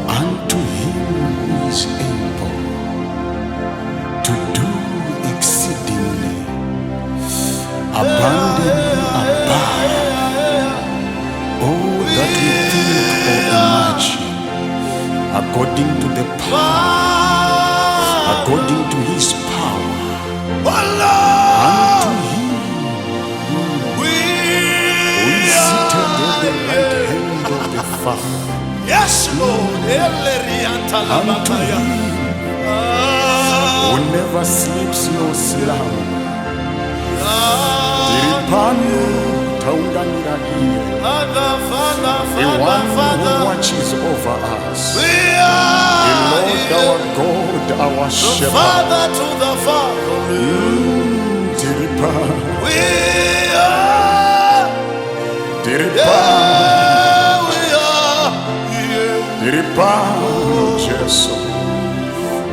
Unto him who is able to do exceedingly abundantly above all that we think or imagine, according to the power, according to his power. Unto him who is seated at the right hand of the Father. Yes, Lord. Unto him who never sleeps nor slumber. Tiripano taunganira iye. The one who watches over us. The Lord our God, our shepherd. Father to the Father. Tiripano. We are. Tiripano. We are. Tiripano. Jesus.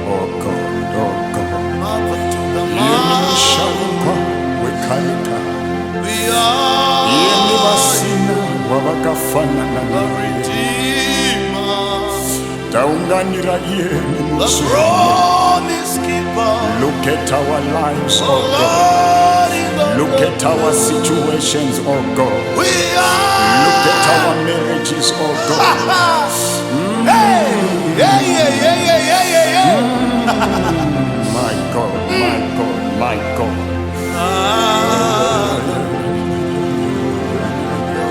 Oh God, oh God. Yemishaluka wekalita. We are. Yemibasina wabakafana na Redeemer. taunganira iye The Mutsvene. promise keeper. Look at our lives, Oh oh God. Lord, in the Look at our situations, oh God. we Look at are. our marriages, oh God. Hey, yeah, yeah, yeah, yeah, yeah, yeah, yeah. My God, my God, my God.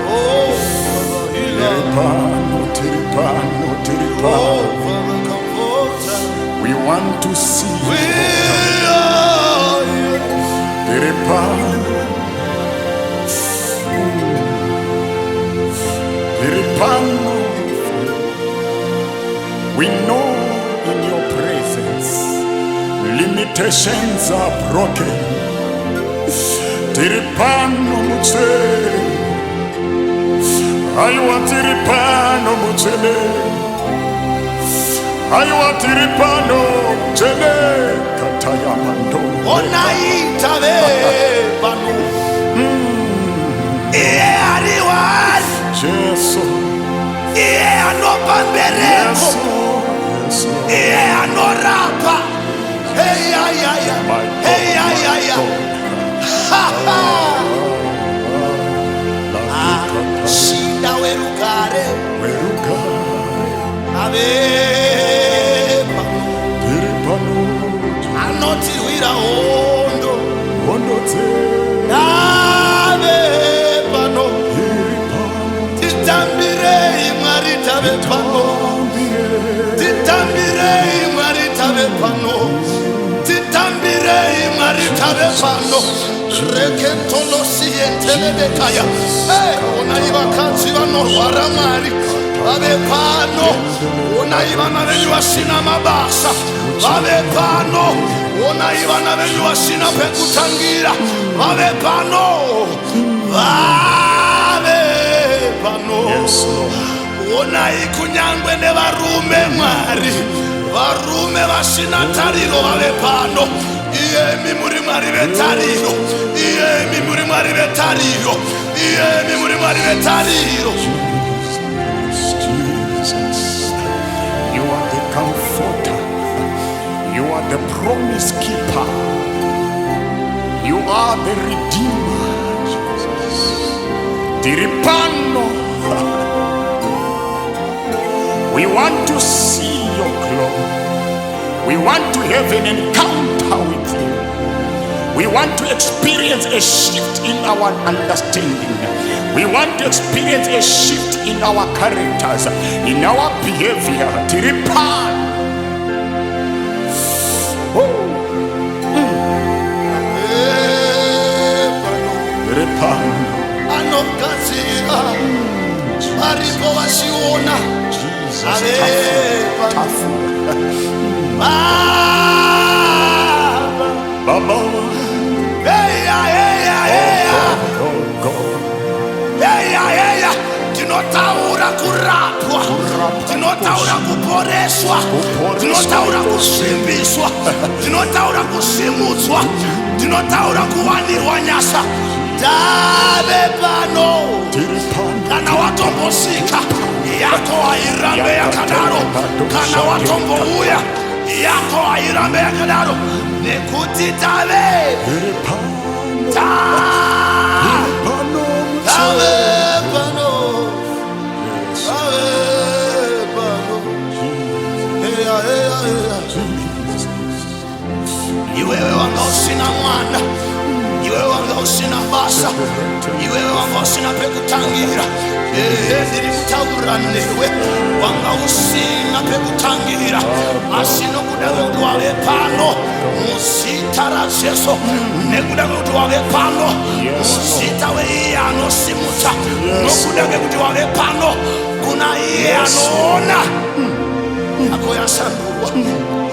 Oh, Father healer. Tiripano, Tiripano, Oh, Tiripano. Father comforter. We want to see you, We oh are. God. Tiripano. Tiripano. We know in your presence limitations are broken. Tiripano Mutsvene. Aywa Tiripano Mutsvene. Aywa Tiripano Mutsvene. Kataya mando. Onaita ve banu. Iye ariwan. Jesus. Iye anopambereko. Yes, Lord. Yes, Lord. Iye anorapa. Hey ya ya ya. My God, Hey ya ya ya. Ha ha. Shinda werukare. Weruka. Ave banu. Tiripano. Anotirwira hondo. Ondote. Ave banu. Tiripano. Titambirei mwari tave pano. Titambirei mwari tave pano. Titambirei mwari tave pano. Rekentono siyentelebe kaya. Hey, onaiva kanzi vanorwara mwari vave pano. Onaivana venyu vasina mabasa vave pano. Onaivana venyu vasina pekutangira vave pano. Vave pano. Yes, Lord. Onai kunyangwe nevarume mwari varume vasina tariro vave pano. Iyemi muri mwari vetariro. Iyemi muri mwari vetariro. Iyemi muri mwari vetariro. Jesus, you are the comforter. You are the promise keeper. You are the redeemer. Jesus. Tiripano. We want to see your glory. We want to have an encounter with you. We want to experience a shift in our understanding. We want to experience a shift in our characters, in our behavior. Tiripano. Oh. Tiripano. Anokazira maripo vasiona. Jesus, Ave tough. Baba. Baba. Hey ya hey ya hey ya. Oh God. Hey ya hey ya. Tinotaura kurapwa. Tinotaura kuporeswa. Tinotaura kusimbiswa. Tinotaura kusimudzwa. Tinotaura kuwanirwa nyasa. tave pano Tiripano. kana watombosika yako airambe yakadaro kana watombouya yako airambe yakadaro nekuti tave iwewe wanga usina mwana, iwewe wanga usina basa, iwewe wanga usina pekutangira ndiri newe wanga usina pekutangira asino kudaga kuti wave pano muzita rajesu nekudaga kuti wave pano muzita weiye anosimudza nokudaga kuti wave pano kuna iye anoona yako yasandurwa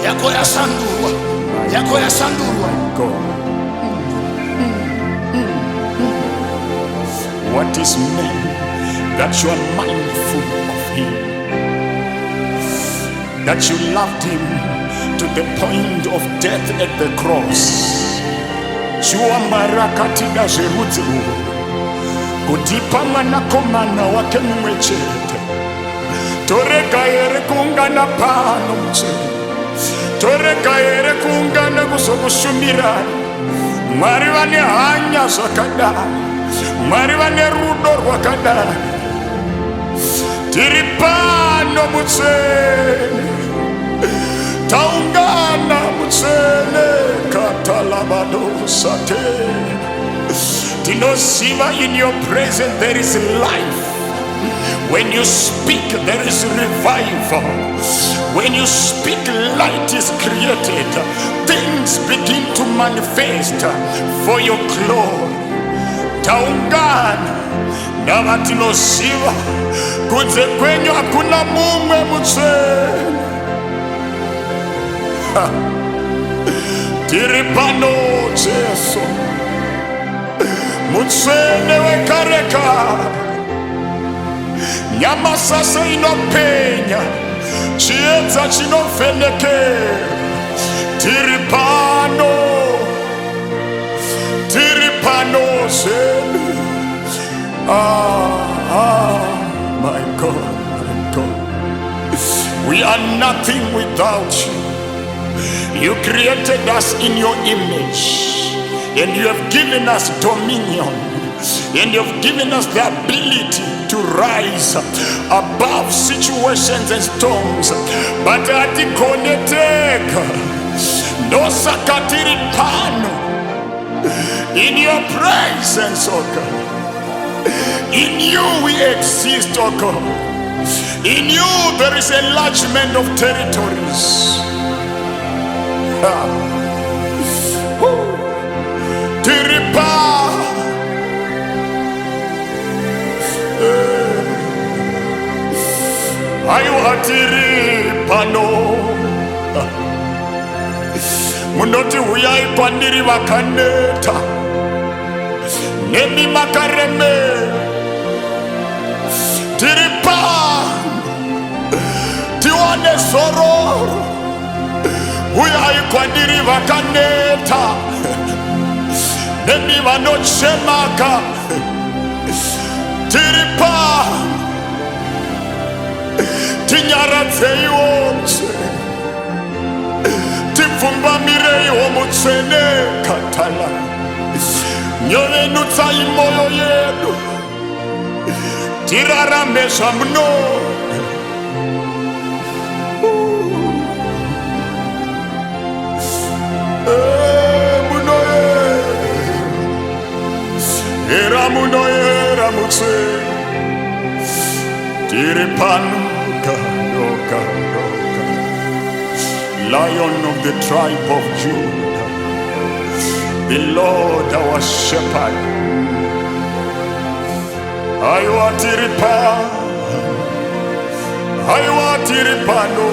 yako yasandurwa yako yasandurwa. What is man that you are mindful of him, that you loved him to the point of death at the cross? Chua marakatida zerudzi kutipa mwanakomana wake mumwe chete. Toreka ere kuungana pano mchete, toreka ere kuungana kuzokushumira. Mwari vane hanya zvakadai, Mwari vane rudo rwakadai. Tiripano Mutsvene, taungana Mutsvene katalabadosate. Tinoziva in your presence there is life. When you speak, there is revival. When you speak, light is created. Things begin to manifest for your glory. Taungana na vatinoziva kunze kwenyu hakuna mumwe Mutsvene. Tiripano Jesu, Mutsvene wekareka. Nyama sasa inopenya, chiedza chinovhenekera. Tiripano, Tiripano zvedu. My God, my God. We are nothing without you. You created us in your image, and you have given us dominion, and you have given us the ability to rise above situations and storms. But atikoneteka ndosaka tiripano in your presence, oh God. In you we exist, oh God. In you there is enlargement of territories. Tiripa ayo atiripano munoti huyai kwandiri vakaneta nemi makareme. Tiripa tiwane zororo, huyai kwandiri vakaneta nemi vanochemaka. Tiripa tinyaradzeiwo Mutsvene, tipfumbamireiwo Mutsvene katala. Nyovenutsai moyo yedu tirarame zvamunoda. Era munoyera Mutsvene. Tiripano, Lion of the tribe of Judah, the Lord our shepherd. I want Tiripano,